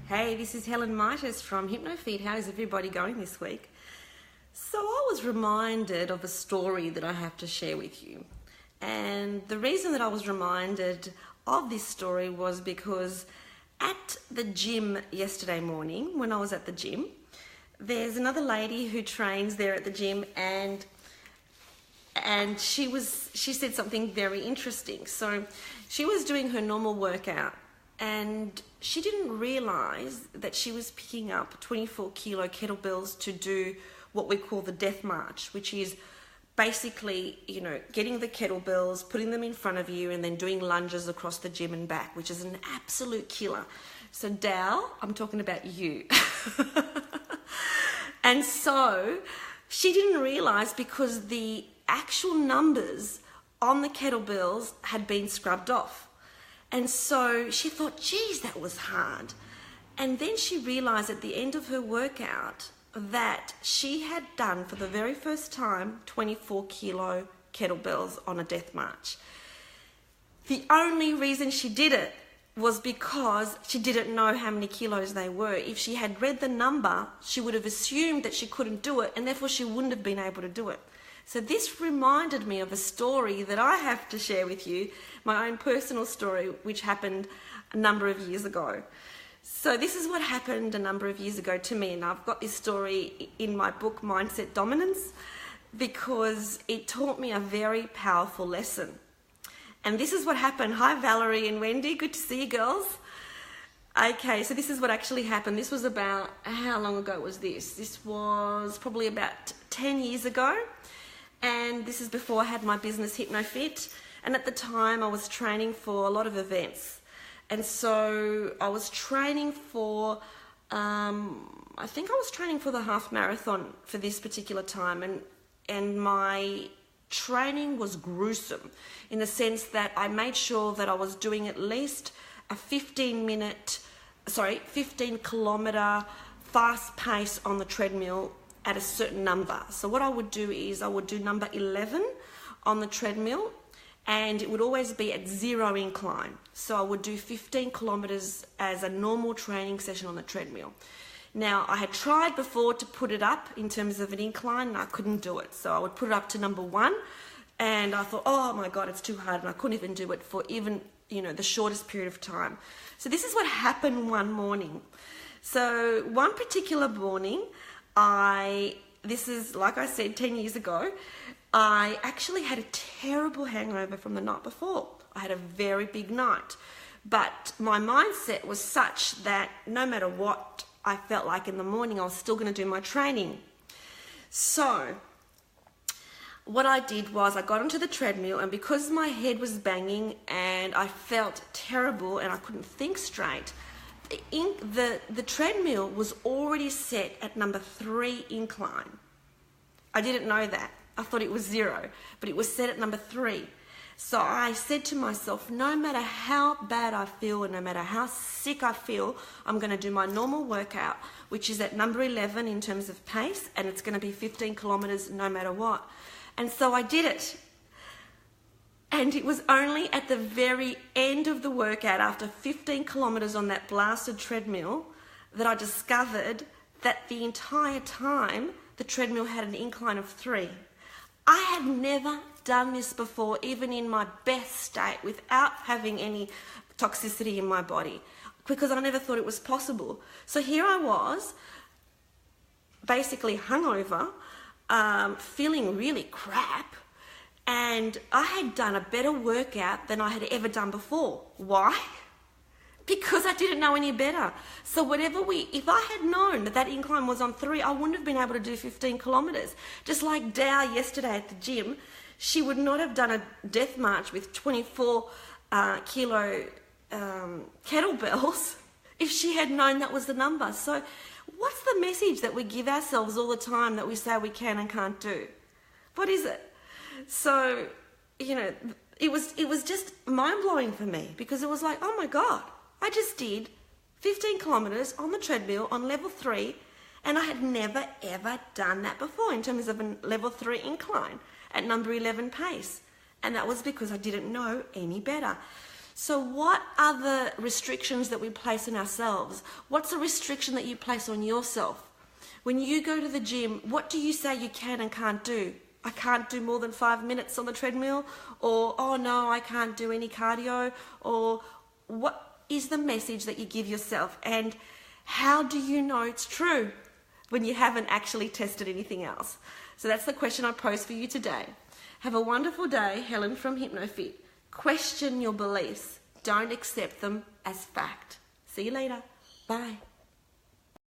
Hey, this is Helen Mitas from HypnoFeed. How is everybody going this week? So I was reminded of a story that I have to share with you. And the reason that I was reminded of this story was because at the gym yesterday morning, when I was at the gym, there's another lady who trains there at the gym, and she said something very interesting. So she was doing her normal workout, and she didn't realize that she was picking up 24 kilo kettlebells to do what we call the death march, which is basically, getting the kettlebells, putting them in front of you, and then doing lunges across the gym and back, which is an absolute killer. So Dal, I'm talking about you. And so she didn't realize, because the actual numbers on the kettlebells had been scrubbed off. And so she thought, geez, that was hard. And then she realized at the end of her workout that she had done, for the very first time, 24 kilo kettlebells on a death march. The only reason she did it was because she didn't know how many kilos they were. If she had read the number, she would have assumed that she couldn't do it, and therefore she wouldn't have been able to do it. So this reminded me of a story that I have to share with you, my own personal story, which happened a number of years ago. So this is what happened a number of years ago to me, and I've got this story in my book, Mindset Dominance, because it taught me a very powerful lesson. And this is what happened. Hi, Valerie and Wendy. Good to see you, girls. Okay, so this is what actually happened. This was about, how long ago was this? This was probably about 10 years ago. And this is before I had my business HypnoFit. And at the time I was training for a lot of events. And so I was training for, I think I was training for the half marathon for this particular time. And my training was gruesome, in the sense that I made sure that I was doing at least a 15 kilometer fast pace on the treadmill at a certain number. So what I would do is I would do number 11 on the treadmill, and it would always be at 0 incline. So I would do 15 kilometers as a normal training session on the treadmill. Now, I had tried before to put it up in terms of an incline, and I couldn't do it. So I would put it up to number 1, and I thought, oh my God, it's too hard, and I couldn't even do it for even, the shortest period of time. So this is what happened one morning. So one particular morning, this is, like I said, 10 years ago, I actually had a terrible hangover from the night before. I had a very big night, but my mindset was such that no matter what I felt like in the morning, I was still going to do my training. So what I did was I got onto the treadmill, and because my head was banging and I felt terrible and I couldn't think straight, the treadmill was already set at number 3 incline. I didn't know that. I thought it was 0, but it was set at number 3. So I said to myself, no matter how bad I feel and no matter how sick I feel, I'm going to do my normal workout, which is at number 11 in terms of pace, and it's going to be 15 kilometers no matter what. And so I did it. And it was only at the very end of the workout, after 15 kilometers on that blasted treadmill, that I discovered that the entire time the treadmill had an incline of 3. I had never done this before, even in my best state, without having any toxicity in my body, because I never thought it was possible. So here I was, basically hungover, feeling really crap, and I had done a better workout than I had ever done before. Why? Because I didn't know any better. So if I had known that incline was on 3, I wouldn't have been able to do 15 kilometers. Just like Dow yesterday at the gym, she would not have done a death march with 24 kilo kettlebells if she had known that was the number. So what's the message that we give ourselves all the time that we say we can and can't do? What is it? So, it was just mind-blowing for me, because it was like, oh my God, I just did 15 kilometers on the treadmill on level 3, and I had never ever done that before in terms of a level 3 incline at number 11 pace. And that was because I didn't know any better. So what are the restrictions that we place on ourselves? What's a restriction that you place on yourself? When you go to the gym, what do you say you can and can't do? I can't do more than 5 minutes on the treadmill, or oh no, I can't do any cardio, or what is the message that you give yourself, and how do you know it's true when you haven't actually tested anything else? So that's the question I pose for you today. Have a wonderful day. Helen from HypnoFit. Question your beliefs. Don't accept them as fact. See you later. Bye.